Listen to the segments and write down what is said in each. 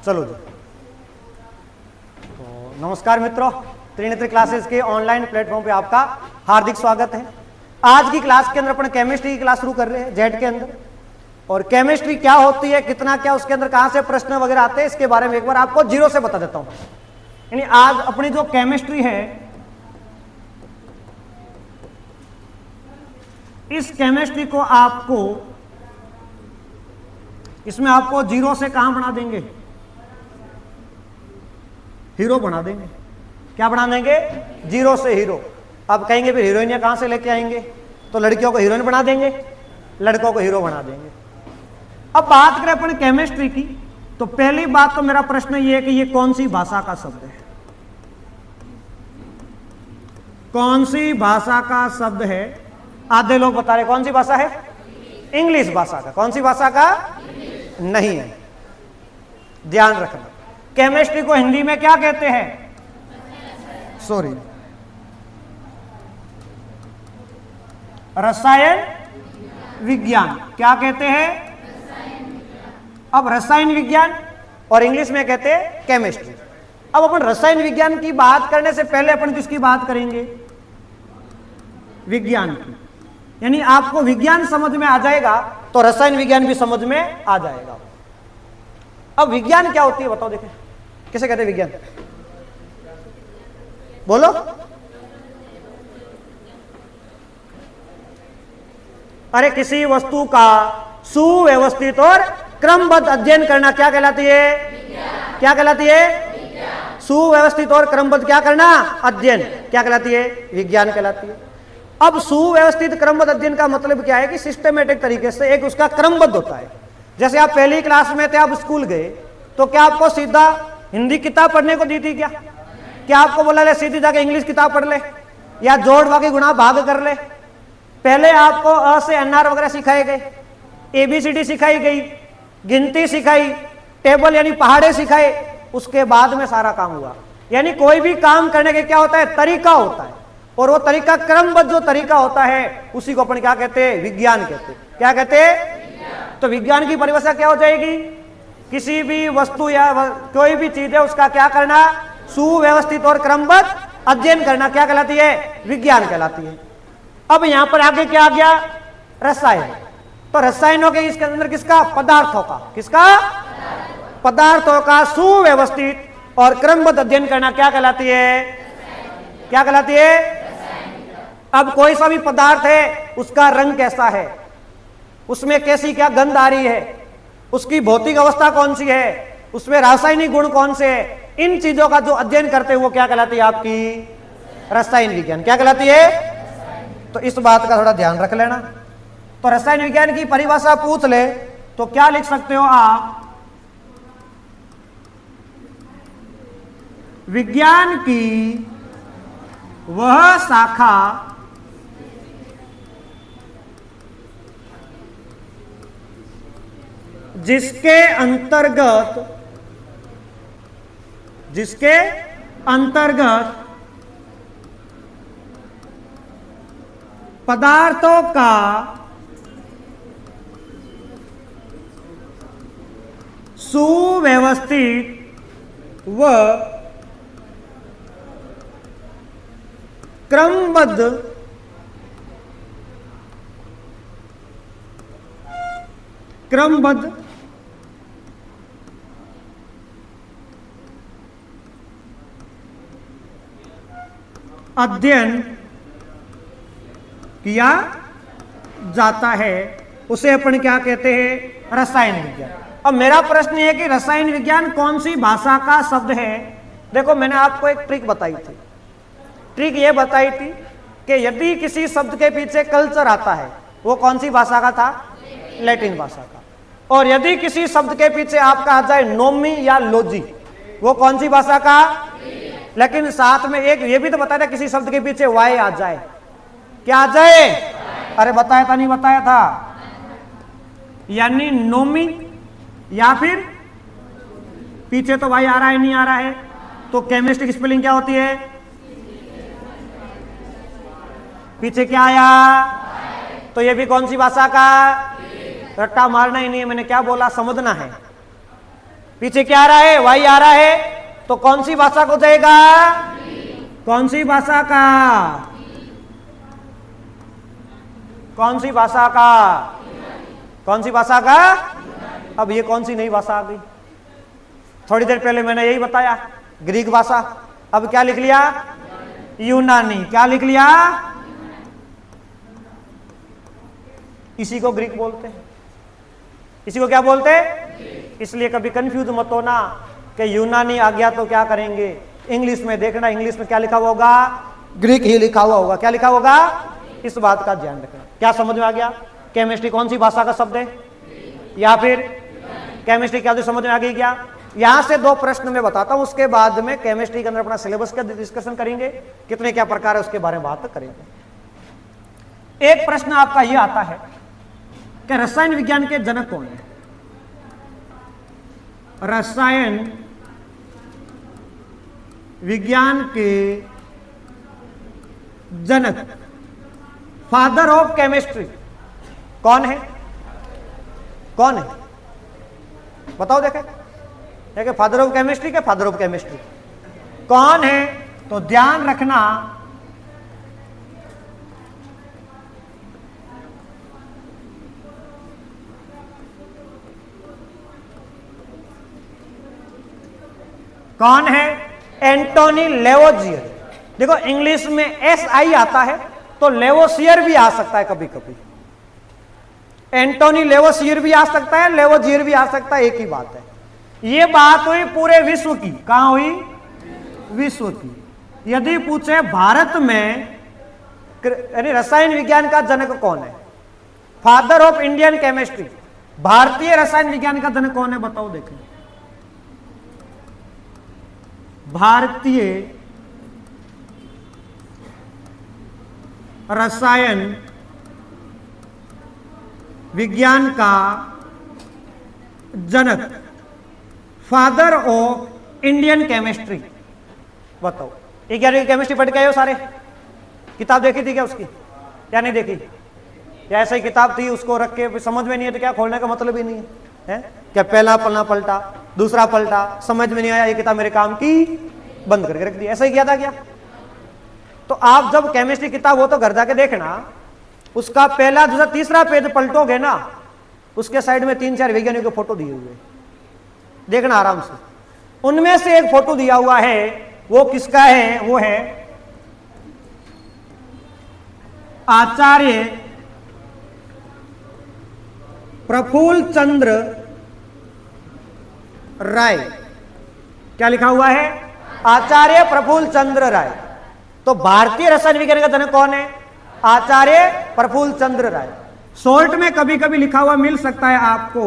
चलो जी। तो नमस्कार मित्रों, त्रिनेत्री क्लासेस के ऑनलाइन प्लेटफॉर्म पे आपका हार्दिक स्वागत है। आज की क्लास के अंदर अपन केमिस्ट्री की क्लास शुरू कर रहे हैं जेड के अंदर। और केमिस्ट्री क्या होती है, कितना क्या उसके अंदर कहां से प्रश्न वगैरह आते हैं, इसके बारे में एक बार आपको जीरो से बता देता हूं। यानी आज अपनी जो केमिस्ट्री है, इस केमिस्ट्री को आपको इसमें आपको जीरो से कहां बना देंगे, हीरो बना देंगे। क्या बना देंगे? जीरो से हीरो। अब कहेंगे फिर हीरोइन कहां से लेके आएंगे, तो लड़कियों को हीरोइन बना देंगे, लड़कों को हीरो बना देंगे। अब बात करें अपन केमिस्ट्री की, तो पहली बात तो मेरा प्रश्न ये है कि ये कौन सी भाषा का शब्द है? कौन सी भाषा का शब्द है? आधे लोग बता रहे कौन सी भाषा है? इंग्लिश भाषा का। कौन सी भाषा का? नहीं है, ध्यान रखना। केमिस्ट्री को हिंदी में क्या कहते हैं? सॉरी, रसायन विज्ञान। क्या कहते हैं? अब रसायन विज्ञान, और इंग्लिश में कहते हैं केमिस्ट्री। अब अपन रसायन विज्ञान की बात करने से पहले अपन किसकी बात करेंगे? विज्ञान की। यानी आपको विज्ञान समझ में आ जाएगा तो रसायन विज्ञान भी समझ में आ जाएगा। अब विज्ञान क्या होती है बताओ, देखें किसे कहते हैं विज्ञान? बोलो। अरे किसी वस्तु का सुव्यवस्थित और क्रमबद्ध अध्ययन करना क्या कहलाती है? क्या कहलाती है? सुव्यवस्थित और क्रमबद्ध क्या करना? अध्ययन। क्या कहलाती है? विज्ञान कहलाती है। अब सुव्यवस्थित क्रमबद्ध अध्ययन का मतलब क्या है कि सिस्टमेटिक तरीके से एक उसका क्रमबद्ध होता है। जैसे आप पहली क्लास में थे, आप स्कूल गए, तो क्या आपको सीधा हिंदी किताब पढ़ने को दी थी क्या? क्या आपको बोला ले सीधी जाके इंग्लिश किताब पढ़ ले या जोड़ बाकी गुणा भाग कर ले? पहले आपको अ से एनआर वगैरह सिखाए गए, एबीसीडी सिखाई गई, गिनती सिखाई, टेबल यानी पहाड़े सिखाए, उसके बाद में सारा काम हुआ। यानी कोई भी काम करने के क्या होता है? तरीका होता है, और वो तरीका क्रमबद्ध जो तरीका होता है उसी को अपन क्या कहते हैं? विज्ञान कहते हैं। क्या कहते हैं? तो विज्ञान की परिभाषा क्या हो जाएगी? किसी भी वस्तु या कोई भी चीज है उसका क्या करना? सुव्यवस्थित और क्रमबद्ध अध्ययन करना क्या कहलाती है? विज्ञान कहलाती है। अब यहां पर आगे क्या आ गया? रसायन। तो रसायनों के इसके अंदर किसका? पदार्थों का। किसका? पदार्थों का सुव्यवस्थित और क्रमबद्ध अध्ययन करना क्या कहलाती है? क्या कहलाती है? अब कोई सा भी पदार्थ है, उसका रंग कैसा है, उसमें कैसी क्या गंध आ रही है, उसकी भौतिक अवस्था कौन सी है, उसमें रासायनिक गुण कौन से है, इन चीजों का जो अध्ययन करते हैं वो क्या कहलाती है? आपकी रसायन विज्ञान। क्या कहलाती है? तो इस बात का थोड़ा ध्यान रख लेना। तो रसायन विज्ञान की परिभाषा पूछ ले तो क्या लिख सकते हो आप? विज्ञान की वह शाखा जिसके अंतर्गत पदार्थों का सुव्यवस्थित व क्रमबद्ध अध्ययन किया जाता है उसे अपन क्या कहते हैं? रसायन विज्ञान। अब मेरा प्रश्न है कि रसायन विज्ञान कौन सी भाषा का शब्द है? देखो मैंने आपको एक ट्रिक बताई थी। ट्रिक ये बताई थी कि यदि किसी शब्द के पीछे कल्चर आता है वो कौन सी भाषा का था? लैटिन भाषा का। और यदि किसी शब्द के पीछे आपका आ जाए नोमी या लोजी, वो कौन सी भाषा का? लेकिन साथ में एक ये भी तो बताया था किसी शब्द के पीछे वाई आ जाए, क्या आ जाए? अरे बताया था नहीं बताया था? यानी नोमी या फिर पीछे तो वाई आ रहा है नहीं आ रहा है, तो केमिस्ट्री की स्पेलिंग क्या होती है? पीछे क्या आया? तो ये भी कौन सी भाषा का? रट्टा मारना ही नहीं है, मैंने क्या बोला समझना है। पीछे क्या आ रहा है, वाई आ रहा है, तो कौन सी भाषा को जाएगा, कौन सी भाषा का, कौन सी भाषा का, कौन सी भाषा का। अब ये कौन सी नई भाषा आ गई, थोड़ी देर पहले मैंने यही बताया, ग्रीक भाषा। अब क्या लिख लिया, यूनानी। क्या लिख लिया, इसी को ग्रीक बोलते हैं, इसी को क्या बोलते हैं। इसलिए कभी कंफ्यूज मत होना कि यूनानी आ गया तो क्या करेंगे, इंग्लिश में देखना, इंग्लिश में क्या लिखा हुआ होगा, ग्रीक ही लिखा हुआ होगा। क्या लिखा होगा, इस बात का ध्यान रखना। क्या समझ में आ गया, केमिस्ट्री कौन सी भाषा का शब्द है, या फिर केमिस्ट्री क्या समझ में आ गई क्या। यहां से दो प्रश्न मैं बताता हूं, उसके बाद में केमिस्ट्री के अंदर अपना सिलेबस का डिस्कशन करेंगे, कितने क्या प्रकार है उसके बारे में बात करेंगे। एक प्रश्न आपका यह आता है कि रसायन विज्ञान के जनक कौन है। रसायन विज्ञान के जनक, फादर ऑफ केमिस्ट्री कौन है, कौन है बताओ। देखे फादर ऑफ केमिस्ट्री के फादर ऑफ केमिस्ट्री कौन है, तो ध्यान रखना कौन है, एंटोनी लेवोजियर। देखो इंग्लिश में SI आता है तो लेवोसियर भी आ सकता है कभी कभी, एंटोनी लेवोसियर भी आ सकता है, लेवोजियर भी आ सकता है, एक ही बात है। ये बात हुई पूरे विश्व की, कहां हुई, विश्व की। यदि पूछे भारत में यानी रसायन विज्ञान का जनक कौन है, फादर ऑफ इंडियन केमिस्ट्री, भारतीय रसायन विज्ञान का जनक कौन है बताओ। देखें भारतीय रसायन विज्ञान का जनक, फादर ऑफ इंडियन केमिस्ट्री, बताओ। ये क्या केमिस्ट्री पढ़ के आए हो सारे, किताब देखी थी क्या उसकी, या नहीं देखी, या ऐसा ही किताब थी उसको रख के समझ में नहीं है तो क्या खोलने का मतलब ही नहीं है, क्या पहला पन्ना पलटा, दूसरा पलटा, समझ में नहीं आया, ये किताब मेरे काम की, बंद करके रख दी, ऐसा ही किया था क्या। तो आप जब केमिस्ट्री किताब हो तो घर जाके देखना, उसका पहला दूसरा तीसरा पेज पलटोगे ना, उसके साइड में 3-4 वैज्ञानिकों के फोटो दिए हुए, देखना आराम से। उनमें से एक फोटो दिया हुआ है, वो किसका है, वो है आचार्य प्रफुल्ल चंद्र राय। क्या लिखा हुआ है, आचार्य प्रफुल्ल चंद्र राय। तो भारतीय रसायन विज्ञान का जनक कौन है, आचार्य प्रफुल्ल चंद्र राय। शॉर्ट में कभी कभी लिखा हुआ मिल सकता है आपको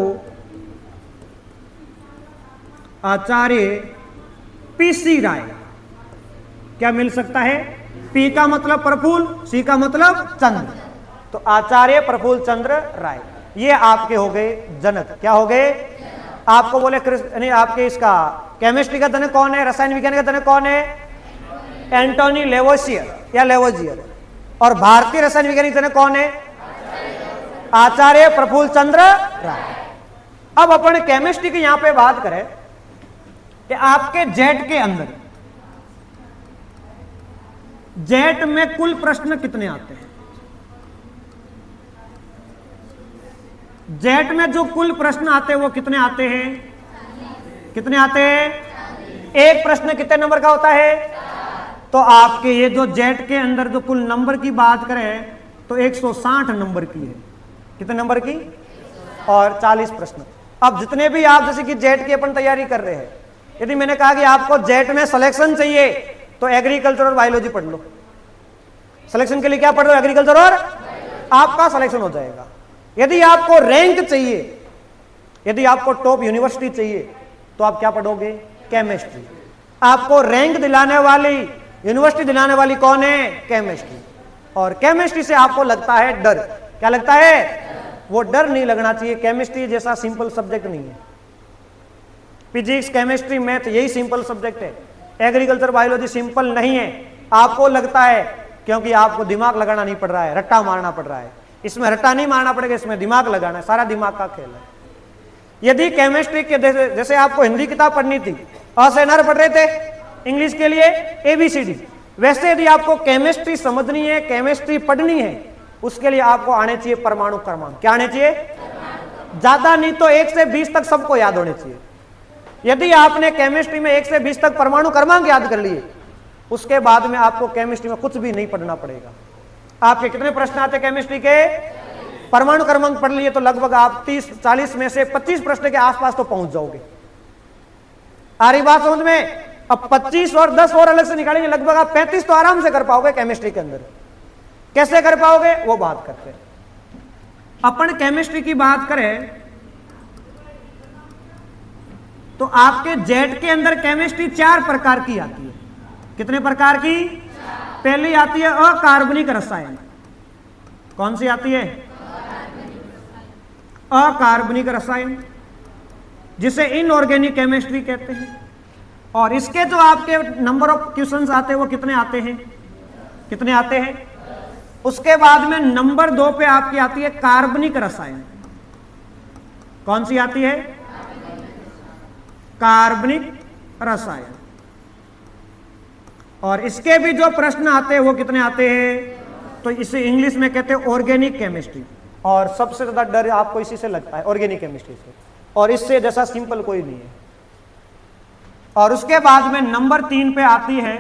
आचार्य PC राय। क्या मिल सकता है, P का मतलब प्रफुल्ल, C का मतलब चंद्र, तो आचार्य प्रफुल्ल चंद्र राय ये आपके हो गए जनक। क्या हो गए, आपको बोले नहीं, आपके इसका केमिस्ट्री का जनक कौन है, रसायन विज्ञान का जनक कौन है, एंटोनी लेवोसियर या लेवोजियर। और भारतीय रसायन विज्ञान का जनक कौन है, आचार्य प्रफुल्ल चंद्र राय। अब अपन केमिस्ट्री की यहां पे बात करें कि आपके जेट के अंदर, जेट में कुल प्रश्न कितने आते हैं, जेट में जो कुल प्रश्न आते हैं वो कितने आते हैं, कितने आते हैं, एक प्रश्न कितने नंबर का होता है। तो आपके ये जो जेट के अंदर जो कुल नंबर की बात करें तो 160 नंबर की है, कितने नंबर की, और 40 प्रश्न। अब जितने भी आप जैसे कि जेट की अपन तैयारी कर रहे हैं, यदि मैंने कहा कि आपको जेट में सिलेक्शन चाहिए तो एग्रीकल्चर और बायोलॉजी पढ़ लो। सिलेक्शन के लिए क्या पढ़ लो, एग्रीकल्चर और, आपका सिलेक्शन हो जाएगा। यदि आपको रैंक चाहिए, यदि आपको टॉप यूनिवर्सिटी चाहिए तो आप क्या पढ़ोगे, केमिस्ट्री। आपको रैंक दिलाने वाली यूनिवर्सिटी दिलाने वाली कौन है, केमिस्ट्री। और केमिस्ट्री से आपको लगता है डर, क्या लगता है, वो डर नहीं लगना चाहिए। केमिस्ट्री जैसा सिंपल सब्जेक्ट नहीं है, फिजिक्स केमिस्ट्री मैथ यही सिंपल सब्जेक्ट है, एग्रीकल्चर बायोलॉजी सिंपल नहीं है। आपको लगता है क्योंकि आपको दिमाग लगाना नहीं पड़ रहा है, रट्टा मारना पड़ रहा है। इसमें रट्टा नहीं मारना पड़ेगा, इसमें दिमाग लगाना है, सारा दिमाग का खेल है। यदि केमिस्ट्री के जैसे आपको हिंदी किताब पढ़नी थी, अ से न पढ़ रहे थे, इंग्लिश के लिए ABCD, वैसे यदि आपको केमिस्ट्री समझनी है, केमिस्ट्री पढ़नी है, उसके लिए आपको आने चाहिए परमाणु क्रमांक। क्या आने चाहिए? ज्यादा नहीं तो 1 से 20 तक सबको याद होने चाहिए। यदि आपने केमिस्ट्री में 1 से 20 तक परमाणु क्रमांक याद कर लिए, उसके बाद में आपको केमिस्ट्री में कुछ भी नहीं पढ़ना पड़ेगा। आपके कितने प्रश्न आते केमिस्ट्री के? परमाणु क्रमांक पढ़ लिए तो लगभग आप 30-40 में से 25 प्रश्न के आसपास तो पहुंच जाओगे। आ रही बात समझ में? अब 25 और 10 और अलग से निकालेंगे, लगभग आप 35 तो आराम से कर पाओगे केमिस्ट्री के अंदर। कैसे कर पाओगे वो बात करते हैं। अपन केमिस्ट्री की बात करें तो आपके जेट के अंदर केमिस्ट्री 4 प्रकार की आती है। कितने प्रकार की? पहली आती है अकार्बनिक रसायन। कौन सी आती है? अकार्बनिक रसायन, जिसे इनऑर्गेनिक केमिस्ट्री कहते हैं। और इसके जो आपके नंबर ऑफ क्वेश्चंस आते हैं वो कितने आते हैं? कितने आते हैं? उसके बाद में नंबर 2 पे आपकी आती है कार्बनिक रसायन। कौन सी आती है? कार्बनिक रसायन। और इसके भी जो प्रश्न आते हैं वो कितने आते हैं? तो इसे इंग्लिश में कहते हैं ऑर्गेनिक केमिस्ट्री। और सबसे ज्यादा डर आपको इसी से लगता है, ऑर्गेनिक केमिस्ट्री से, और इससे जैसा सिंपल कोई नहीं है। और उसके बाद में नंबर 3 पे आती है,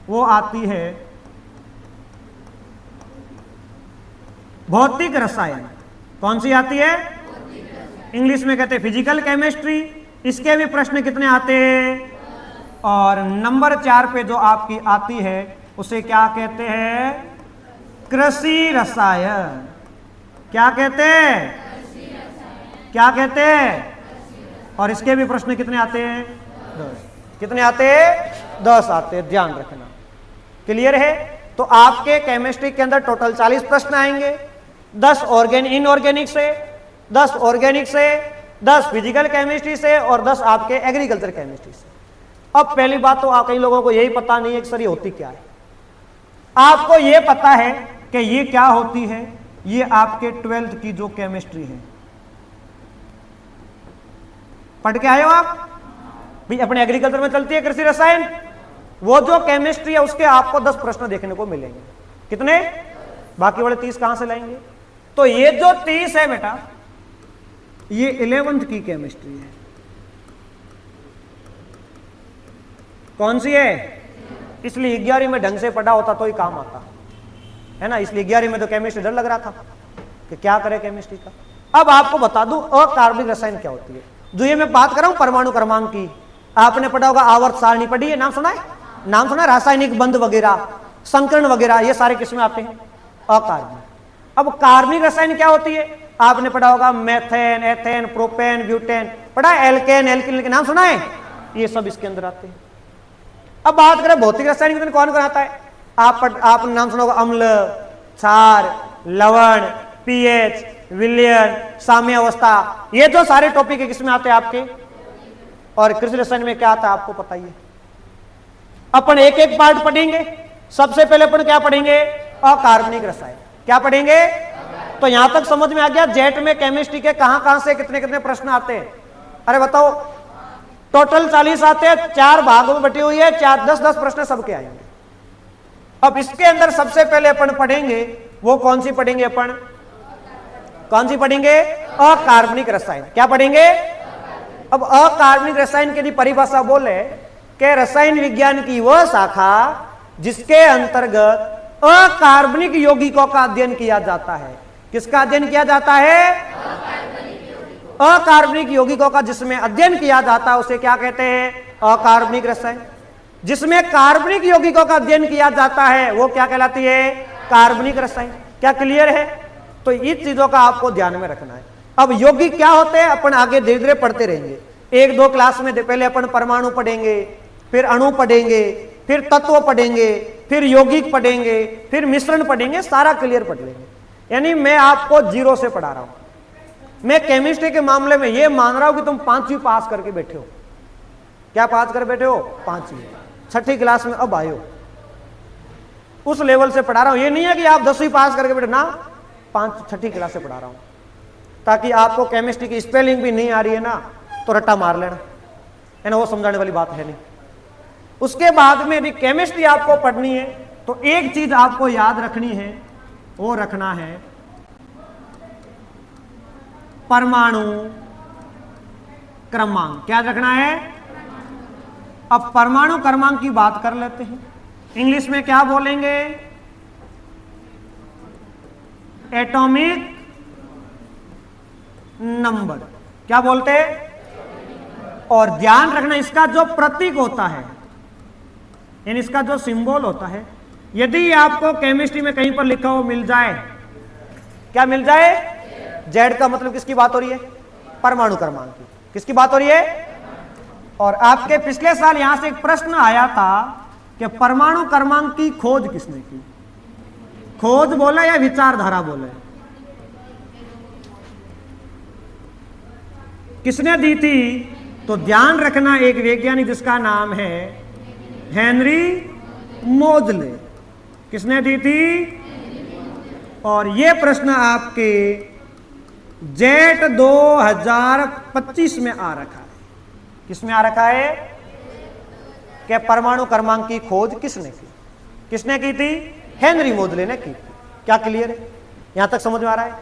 वो आती है भौतिक रसायन। कौन सी आती है? इंग्लिश में कहते हैं फिजिकल केमिस्ट्री। इसके भी प्रश्न कितने आते हैं? और नंबर 4 पे जो आपकी आती है उसे क्या कहते हैं? कृषि रसायन। क्या कहते हैं? क्या कहते हैं? और इसके भी प्रश्न कितने आते हैं? 10। कितने आते हैं? 10 आते हैं, ध्यान रखना। क्लियर है? तो आपके केमिस्ट्री के अंदर टोटल 40 प्रश्न आएंगे। 10 इनऑर्गेनिक से, 10 ऑर्गेनिक से, 10 फिजिकल केमिस्ट्री से और 10 आपके एग्रीकल्चर केमिस्ट्री से। अब पहली बात तो कई लोगों को यही पता नहीं है कि सर ये होती क्या है। आपको ये पता है कि ये क्या होती है, ये आपके 12th की जो केमिस्ट्री है पढ़ के आए हो आप भाई। अपने एग्रीकल्चर में चलती है कृषि रसायन, वो जो केमिस्ट्री है उसके आपको 10 प्रश्न देखने को मिलेंगे। कितने? बाकी वाले 30 कहां से लाएंगे? तो ये जो 30 है बेटा, ये 11th की केमिस्ट्री है। कौन सी है? इसलिए 11वीं में ढंग से पढ़ा होता तो ही काम आता है ना। इसलिए 11वीं में तो केमिस्ट्री डर लग रहा था कि क्या करे केमिस्ट्री का। अब आपको बता दूं अकार्बनिक रसायन क्या होती है। जो ये मैं बात कर रहा हूं परमाणु क्रमांक की, आपने पढ़ा होगा, आवर्त सारणी पढ़ी है, नाम सुना है? नाम सुना है? रासायनिक बंध वगैरह, संकरण वगैरह, ये सारे किसमें आते हैं? अकार्बनिक। अब कार्बनिक रसायन क्या होती है? आपने पढ़ा होगा मेथेन, एथेन, प्रोपेन, ब्यूटेन, पढ़ा है? एल्केन, एल्किन के नाम सुना है? ये सब इसके अंदर आते हैं। अब बात करें भौतिक रसायन की, कौन कौन आता है? आपने नाम सुना होगा अम्ल, क्षार, लवण, पीएच, विलयन, साम्य अवस्था। ये जो सारे टॉपिक है किसमें आते हैं आपके? और कृषि रसायन में क्या आता है आपको पता ही है। अपन एक एक पार्ट पढ़ेंगे। सबसे पहले अपन क्या पढ़ेंगे? अकार्बनिक रसायन। क्या पढ़ेंगे? तो यहां तक समझ में आ गया जेट में केमिस्ट्री के कहां कहां से कितने कितने प्रश्न आते हैं? अरे बताओ, टोटल 40 आते हैं, 4 भागों में बटी हुई है, 10-10 प्रश्न सबके आएंगे। अब इसके अंदर सबसे पहले अपन पढ़ेंगे, वो कौन सी पढ़ेंगे अपन? कौन सी पढ़ेंगे? अकार्बनिक रसायन। क्या पढ़ेंगे? अब अकार्बनिक रसायन की परिभाषा बोले कि रसायन विज्ञान की वह शाखा जिसके अंतर्गत अकार्बनिक यौगिकों का अध्ययन किया जाता है। किसका अध्ययन किया जाता है? अकार्बनिक यौगिकों का जिसमें अध्ययन किया जाता है उसे क्या कहते हैं? अकार्बनिक रसायन। जिसमें कार्बनिक यौगिकों का अध्ययन किया जाता है वो क्या कहलाती है? कार्बनिक रसायन। क्या क्लियर है? तो इन चीजों का आपको ध्यान में रखना है। अब यौगिक क्या होते हैं अपन आगे धीरे धीरे पढ़ते रहेंगे। 1-2 क्लास में पहले अपन परमाणु पढ़ेंगे, फिर अणु पढ़ेंगे, फिर तत्व पढ़ेंगे, फिर यौगिक पढ़ेंगे, फिर मिश्रण पढ़ेंगे, सारा क्लियर पढ़ लेंगे। यानी मैं आपको 0 से पढ़ा रहा हूं। मैं केमिस्ट्री के मामले में ये मान रहा हूं कि तुम 5वीं पास करके बैठे हो। क्या पास कर बैठे हो? 5वीं, 6ठी क्लास में अब आए हो, उस लेवल से पढ़ा रहा हूं। ये नहीं है कि आप 10वीं पास करके बैठे ना, 6ठी क्लास से पढ़ा रहा हूं ताकि आपको केमिस्ट्री की स्पेलिंग भी नहीं आ रही है ना तो रट्टा मार लेना, है ना, वो समझाने वाली बात है नहीं। उसके बाद में यदि केमिस्ट्री आपको पढ़नी है तो एक चीज आपको याद रखनी है, वो रखना है परमाणु क्रमांक। क्या रखना है? अब परमाणु क्रमांक की बात कर लेते हैं। इंग्लिश में क्या बोलेंगे? Atomic number. क्या बोलते हैं? और ध्यान रखना इसका जो प्रतीक होता है, यानी इसका जो सिंबल होता है, यदि आपको केमिस्ट्री में कहीं पर लिखा हो मिल जाए, क्या मिल जाए? जेड का मतलब किसकी बात हो रही है? परमाणु क्रमांक की। किसकी बात हो रही है? और आपके पिछले साल यहां से एक प्रश्न आया था कि परमाणु क्रमांक की खोज किसने की? खोज बोला या विचारधारा बोले? किसने दी थी? तो ध्यान रखना एक वैज्ञानिक जिसका नाम है हेनरी मोजले। किसने दी थी? और यह प्रश्न आपके जेट 2025 में आ रखा है। किसमें आ रखा है? कि परमाणु क्रमांक की खोज किसने की? किसने की थी? हेनरी मोजले ने की थी। क्या क्लियर है? यहां तक समझ में आ रहा है?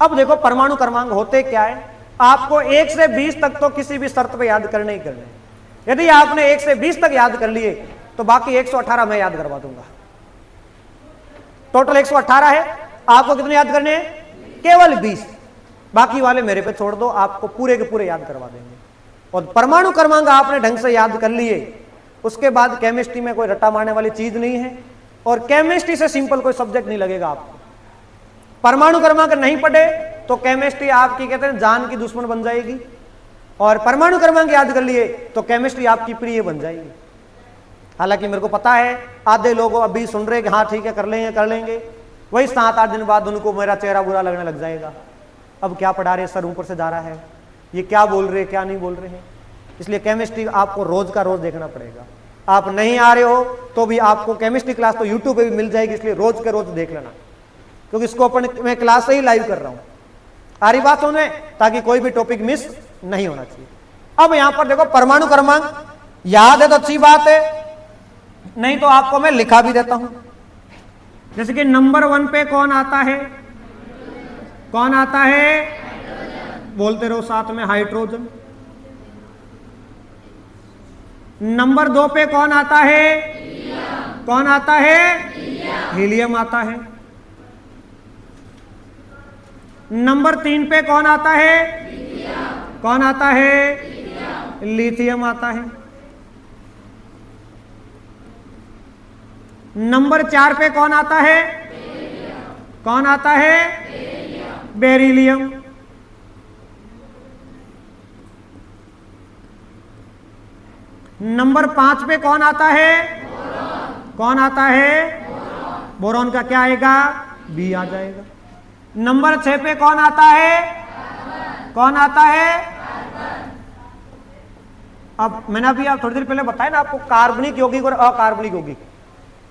अब देखो परमाणु क्रमांक होते क्या है। आपको 1 से 20 तक तो किसी भी शर्त पे याद करने ही करने। यदि आपने 1 से 20 तक याद कर लिए तो बाकी 118 मैं याद करवा दूंगा। टोटल 118 है, आपको कितने याद करने हैं? केवल 20। बाकी वाले मेरे पे छोड़ दो, आपको पूरे के पूरे याद करवा देंगे। और परमाणु क्रमांक आपने ढंग से याद कर लिए, उसके बाद केमिस्ट्री में कोई रट्टा मारने वाली चीज नहीं है और केमिस्ट्री से सिंपल कोई सब्जेक्ट नहीं लगेगा आपको। परमाणु क्रमांक नहीं पढ़े तो केमिस्ट्री आपकी कहते हैं जान की दुश्मन बन जाएगी, और परमाणु क्रमांक याद कर लिए तो केमिस्ट्री आपकी प्रिय बन जाएगी। हालांकि मेरे को पता है आधे लोग अभी सुन रहे कि हाँ ठीक है कर लेंगे, वही 7-8 दिन बाद उनको मेरा चेहरा बुरा लगने लग जाएगा। अब क्या पढ़ा रहे, सर ऊपर से जा रहा है, ये क्या बोल रहे क्या नहीं बोल रहे हैं। इसलिए केमिस्ट्री आपको रोज का रोज देखना पड़ेगा। आप नहीं आ रहे हो तो भी आपको केमिस्ट्री क्लास तो यूट्यूब पे भी मिल जाएगी, इसलिए रोज के रोज देख लेना, क्योंकि इसको अपन मैं क्लास से ही लाइव कर रहा हूं। आ रही बात होने, ताकि कोई भी टॉपिक मिस नहीं होना चाहिए। अब यहां पर देखो परमाणु क्रमांक याद है तो अच्छी बात है, नहीं तो आपको मैं लिखा भी देता हूं। जैसे कि नंबर 1 पे कौन आता है? कौन आता है? बोलते रहो साथ में, हाइड्रोजन। नंबर 2 पे कौन आता है? कौन आता है? हीलियम आता है। नंबर 3 पे कौन आता है? कौन आता है? लिथियम आता है। नंबर 4 पे कौन आता है? कौन आता है? बेरिलियम। नंबर 5 पे कौन आता है? कौन आता है? बोरॉन का क्या आएगा? बी आ जाएगा। नंबर 6 पे कौन आता है? कौन आता है? अब मैंने अभी आप थोड़ी देर पहले बताया ना आपको, कार्बनिक यौगिक और अकार्बनिक यौगिक।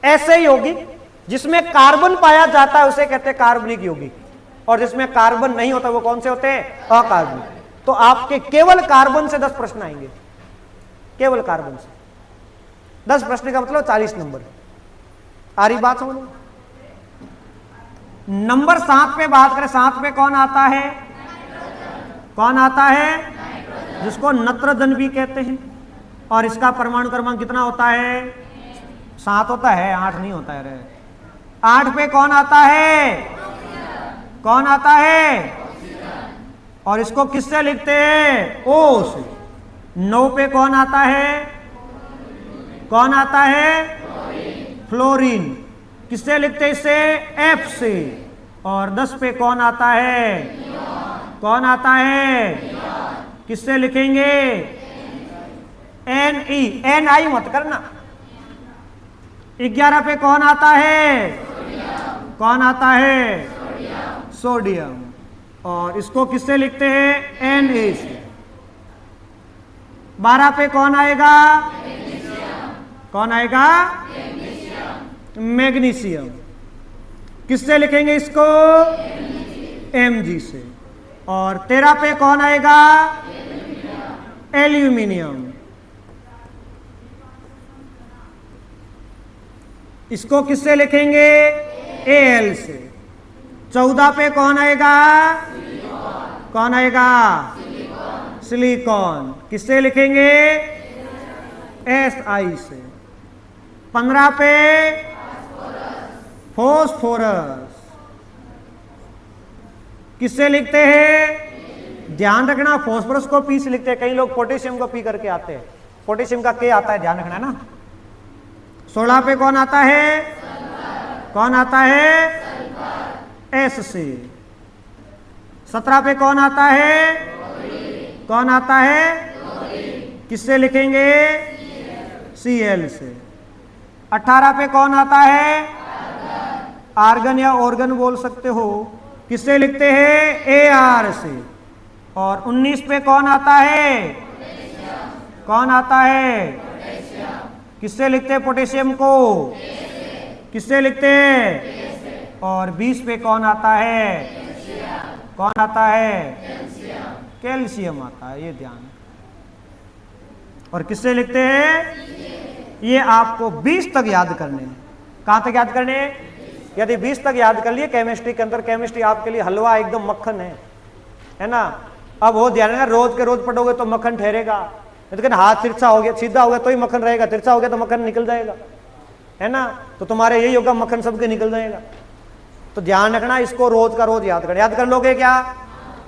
ऐसे यौगिक जिसमें कार्बन पाया जाता है उसे कहते हैं कार्बनिक यौगिक, और जिसमें कार्बन नहीं होता वो कौन से होते हैं? अकार्बनिक। तो आपके केवल कार्बन से 10 प्रश्न आएंगे, केवल कार्बन से 10 प्रश्न का मतलब 40 नंबर। आ रही बात समझ? नंबर 7 पे बात करें, 7 पे कौन आता है? कौन आता है? जिसको नत्रजन भी कहते हैं। और इसका परमाणु क्रमांक कितना होता है? 7 होता है, 8 नहीं होता है रे। 8 पे कौन आता है? कौन आता है? और इसको किससे लिखते हैं? ओ से। 9 पे कौन आता है? कौन आता है? फ्लोरीन। किससे लिखते हैं इसे? एफ से। और 10 पे कौन आता है? कौन आता है? किससे लिखेंगे? N E. एन आई मत करना। 11 पे कौन आता है? कौन आता है? सोडियम। और इसको किससे लिखते हैं? एन ए से। 12 पे कौन आएगा? कौन आएगा? मैग्नीशियम। किससे लिखेंगे इसको? एम जी से। और 13 पे कौन आएगा? एल्यूमिनियम। इसको किससे लिखेंगे? Al से। 14 पे कौन आएगा? कौन आएगा? सिलिकॉन। किससे लिखेंगे? Si से। 15 पे फॉस्फोरस। किससे लिखते हैं? ध्यान रखना, फॉस्फोरस को पी से लिखते हैं, कई लोग पोटेशियम को पी करके आते हैं। पोटेशियम का के आता है, ध्यान रखना ना। 16 पे कौन आता है? कौन आता है? एस से। 17 पे कौन आता है? कौन आता है? किससे लिखेंगे? Cl से। 18 पे कौन आता है? आर्गन या ऑर्गन बोल सकते हो। किससे लिखते हैं? Ar से। और 19 पे कौन आता है? कौन आता है? किससे लिखते हैं पोटेशियम को? किससे लिखते हैं? और 20 पे कौन आता है? कौन आता है? कैल्शियम आता है, ये ध्यान। और किससे लिखते हैं? ये आपको 20 तक याद करने हैं। कहां तक याद करने हैं? यदि 20 तक याद कर लिए केमिस्ट्री के अंदर, केमिस्ट्री आपके लिए हलवा एकदम मक्खन है ना। अब वो ध्यान रखना, रोज के रोज पढ़ोगे तो मक्खन ठहरेगा, लेकिन हाथ तिरछा हो गया, सीधा हो गया तो ही मक्खन रहेगा, तिरछा हो गया तो मक्खन निकल जाएगा, है ना। तो तुम्हारे यही होगा, मक्खन सबके निकल जाएगा। तो ध्यान रखना, इसको रोज का रोज याद कर लोगे क्या?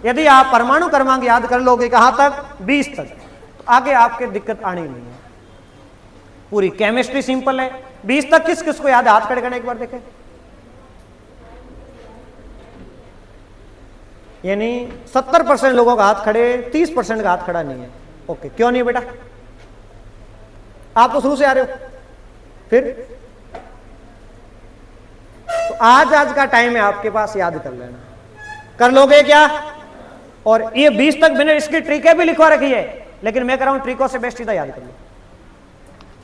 यदि आप परमाणु क्रमांक याद कर लोगे कहां तक? 20 तक, तो आगे आपके दिक्कत आनी नहीं है। पूरी केमिस्ट्री सिंपल है। 20 तक किस किस को याद है? हाथ खड़े करना एक बार देखें। यानी 70% लोगों का हाथ खड़े, 30% का हाथ खड़ा नहीं है। ओके, क्यों नहीं बेटा? आप तो शुरू से आ रहे हो। फिर तो आज का टाइम है आपके पास, याद कर लेना। कर लोगे क्या? और ये 20 तक मैंने इसकी ट्रिकें भी लिखवा रखी है, लेकिन मैं कह रहा हूं ट्रिकों से बेस्ट सीधा याद कर लो।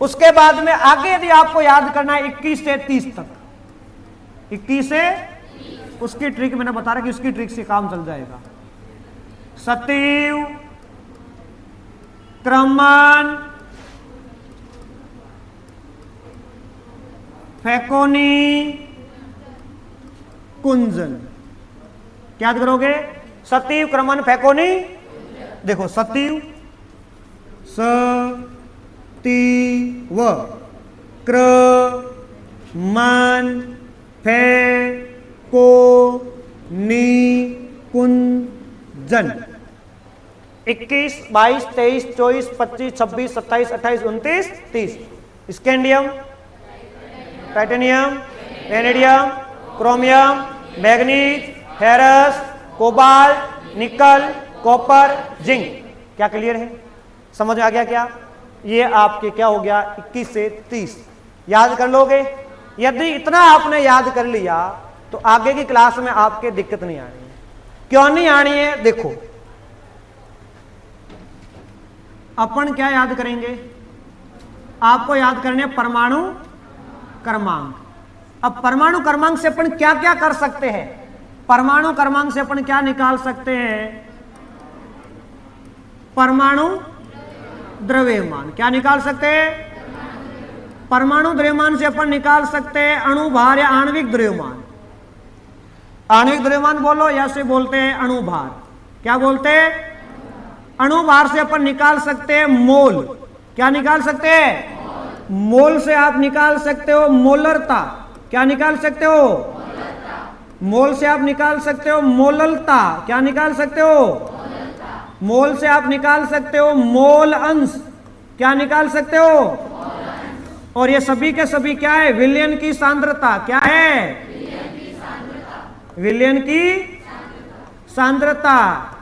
उसके बाद में आगे यदि आपको याद करना है 21 से 30 तक, 21 से, उसकी ट्रिक मैंने बता रहा कि उसकी ट्रिक से काम चल जाएगा। सतीव, क्रमन, फैकोनी, कुंजन। क्या याद करोगे? सतीव, क्रमन, फैकोनी। देखो, सतीव, स-ती-व, क्रमन, फैकोनी, कुंजन। 21, 22, 23, 24, 25, 26, 27, 28, 29, 30। Scandium, titanium, vanadium, chromium, manganese, ferrous, cobalt, निकल, कॉपर, जिंक। क्या क्लियर है? समझ में आ गया क्या? ये आपके क्या हो गया? 21 से 30 याद कर लोगे। यदि इतना आपने याद कर लिया तो आगे की क्लास में आपके दिक्कत नहीं आनी है। क्यों नहीं आनी है? देखो, अपन क्या याद करेंगे? आपको याद करने परमाणु क्रमांक। अब परमाणु क्रमांक से अपन क्या क्या कर सकते हैं? परमाणु क्रमांक से अपन क्या निकाल सकते हैं? परमाणु द्रव्यमान। क्या निकाल सकते हैं? परमाणु द्रव्यमान से अपन निकाल सकते हैं अणुभार या आणविक द्रव्यमान। आणविक द्रव्यमान बोलो या से बोलते हैं अणुभार। क्या बोलते हैं? अणुभार से अपन निकाल सकते हैं मोल। क्या निकाल सकते हैं? मोल से आप निकाल सकते हो मोलरता। क्या निकाल सकते हो? मोल से आप निकाल सकते हो मोललता। क्या निकाल सकते हो? मोल से आप निकाल सकते हो मोल अंश। क्या निकाल सकते हो? और ये सभी के सभी क्या है? विलयन की सांद्रता। क्या है? विलयन की सांद्रता।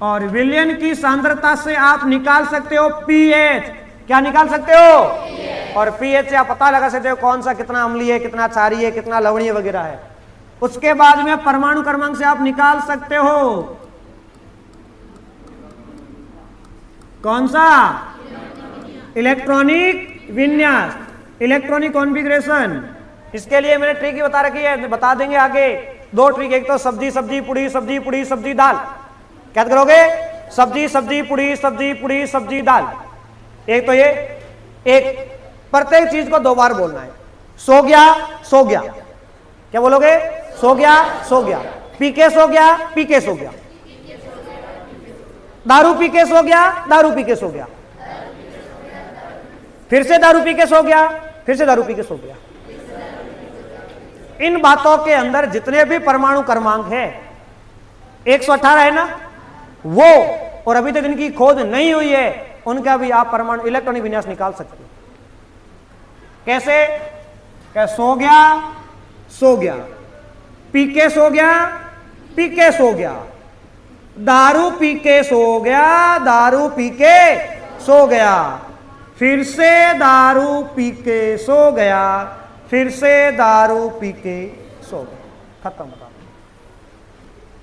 और विलयन की सांद्रता से आप निकाल सकते हो पीएच। क्या निकाल सकते हो? और पीएच से आप पता लगा सकते हो कौन सा कितना अम्लीय है, कितना क्षारीय है, कितना लवणीय वगैरह है। उसके बाद में परमाणु क्रमांक से आप निकाल सकते हो कौन सा? इलेक्ट्रॉनिक विन्यास, इलेक्ट्रॉनिक कॉन्फ़िगरेशन। इसके लिए मैंने ट्रिक ही बता रखी है, बता देंगे आगे। 2 ट्रिक, एक तो सब्जी सब्जी पुड़ी, सब्जी पुड़ी, सब्जी दाल। क्या करोगे? सब्जी सब्जी पूड़ी सब्जी पूड़ी सब्जी दाल। एक तो ये, एक प्रत्येक चीज को 2 बार बोलना है। सो गया सो गया, क्या बोलोगे? सो गया सो गया। पी के सो गया, पी के सो गया। दारू पी के सो गया, दारू पी के सो गया। फिर से दारू पी के सो गया, फिर से दारू पी के सो गया। इन बातों के अंदर जितने भी परमाणु क्रमांक है 118 है ना, वो और अभी तक इनकी खोज नहीं हुई है, उनका भी आप परमाणु इलेक्ट्रॉनिक विन्यास निकाल सकते हो। कैसे? क्या? सो गया सो गया, पी के सो गया, पी के सो गया, दारू पी के सो गया, दारू पी के सो गया, फिर से दारू पी के सो गया, फिर से दारू पी के सो गया। खत्म होगा।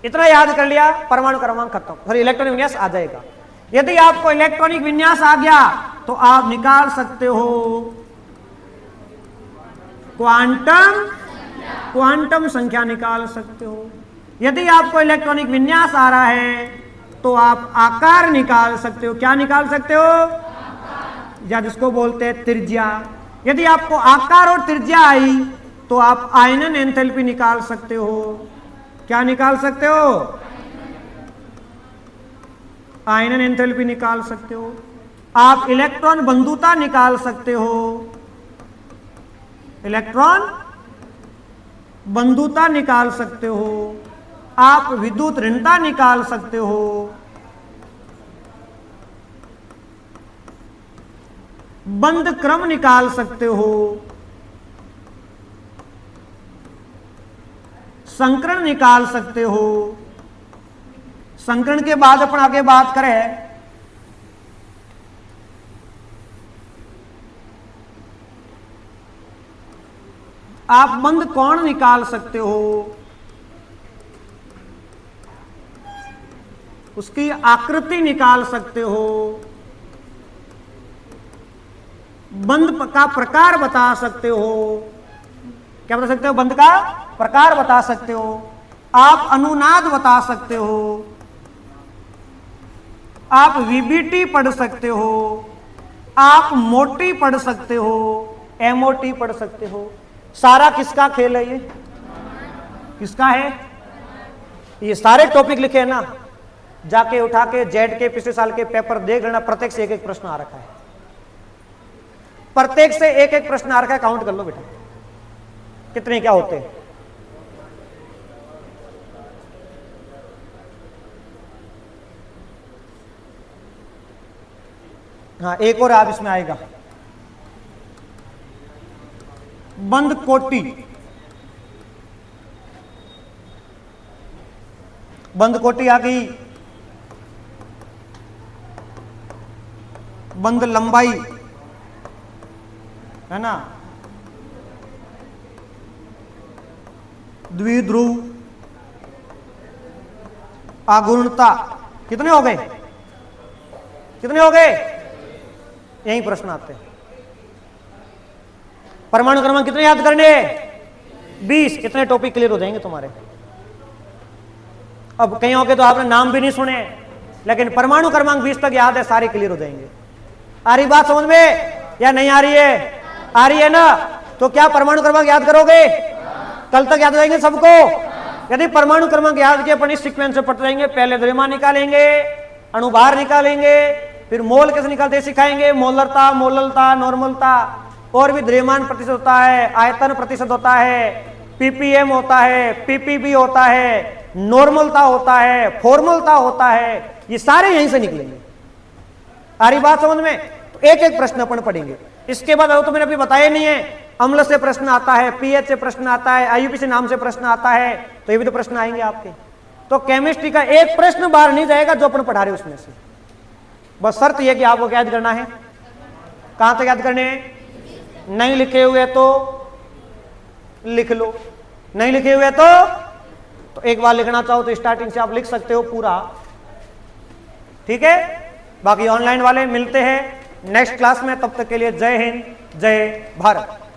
इतना याद कर लिया, परमाणु क्रमांक खत्म, फिर इलेक्ट्रॉनिक विन्यास आ जाएगा। यदि आपको इलेक्ट्रॉनिक विन्यास आ गया तो आप निकाल सकते हो क्वांटम संख्या निकाल सकते हो। यदि आपको इलेक्ट्रॉनिक विन्यास आ रहा है तो आप आकार निकाल सकते हो। क्या निकाल सकते हो? या जिसको बोलते हैं त्रिज्या। यदि आपको आकार और त्रिज्या आई तो आप आयनन एंथैल्पी निकाल सकते हो। क्या निकाल सकते हो? आयनन एंथैल्पी निकाल सकते हो। आप इलेक्ट्रॉन बंधुता निकाल सकते हो। इलेक्ट्रॉन बंधुता निकाल सकते हो। आप विद्युत ऋणता निकाल सकते हो। बंध क्रम निकाल सकते हो। संकरण निकाल सकते हो। संकरण के बाद अपन आगे बात करें, आप बंध कोण निकाल सकते हो। उसकी आकृति निकाल सकते हो। बंध का प्रकार बता सकते हो। क्या बता सकते हो? बंध का प्रकार बता सकते हो। आप अनुनाद बता सकते हो। आप वीबीटी पढ़ सकते हो। आप मोटी पढ़ सकते हो। एमओटी पढ़ सकते हो। सारा किसका खेल है? ये किसका है? ये सारे टॉपिक लिखे हैं ना, जाके उठा के जेड के पिछले साल के पेपर देख लेना, प्रत्येक से एक एक प्रश्न आ रखा है। प्रत्येक से एक एक प्रश्न आ रखा है। काउंट कर लो बेटा, कितने क्या होते हैं। हाँ, एक और आप इसमें आएगा, बंध कोटि। बंध कोटि आ गई। बंध लंबाई है ना, द्विध्रुव, आघूर्णता। कितने हो गए? कितने हो गए? यही प्रश्न आते हैं। परमाणु क्रमांक कितने याद करने? 20। कितने टॉपिक क्लियर हो जाएंगे तुम्हारे? अब कहीं हो गए तो आपने नाम भी नहीं सुने, लेकिन परमाणु क्रमांक 20 तक याद है, सारे क्लियर हो जाएंगे। आ रही बात समझ में या नहीं आ रही है? आ रही है ना? तो क्या परमाणु क्रमांक याद करोगे? कल तक याद हो जाएंगे सबको? यदि परमाणु क्रमांक याद किए, अपन इस सीक्वेंस से पढ़ते रहेंगे। पहले द्रव्यमान निकालेंगे, अणुभार निकालेंगे, फिर मोल कैसे निकालते सिखाएंगे, मोलरता, मोललता, नॉर्मलता, और भी द्रव्यमान प्रतिशत होता है, आयतन प्रतिशत होता है, पीपीएम होता है, पीपीबी होता है, नॉर्मलता होता है, फॉर्मलता होता है। ये सारे यहीं से निकलेंगे। आ रही बात समझ में? तो एक एक प्रश्न अपन पढ़ेंगे। इसके बाद तो मैंने अभी बताया नहीं है, अम्ल से प्रश्न आता है, पीएच से प्रश्न आता है, आईयूपीसी नाम से प्रश्न आता है, तो ये भी तो प्रश्न आएंगे आपके। तो केमिस्ट्री का एक प्रश्न बाहर नहीं जाएगा जो अपन पढ़ा रहे उसमें से। बस शर्त यह कि आपको क्या याद करना है? कहां तक याद करने हैं? नहीं लिखे हुए तो लिख लो, नहीं लिखे हुए तो एक बार लिखना चाहो तो स्टार्टिंग से आप लिख सकते हो पूरा, ठीक है। बाकी ऑनलाइन वाले मिलते हैं नेक्स्ट क्लास में, तब तक के लिए जय हिंद, जय भारत।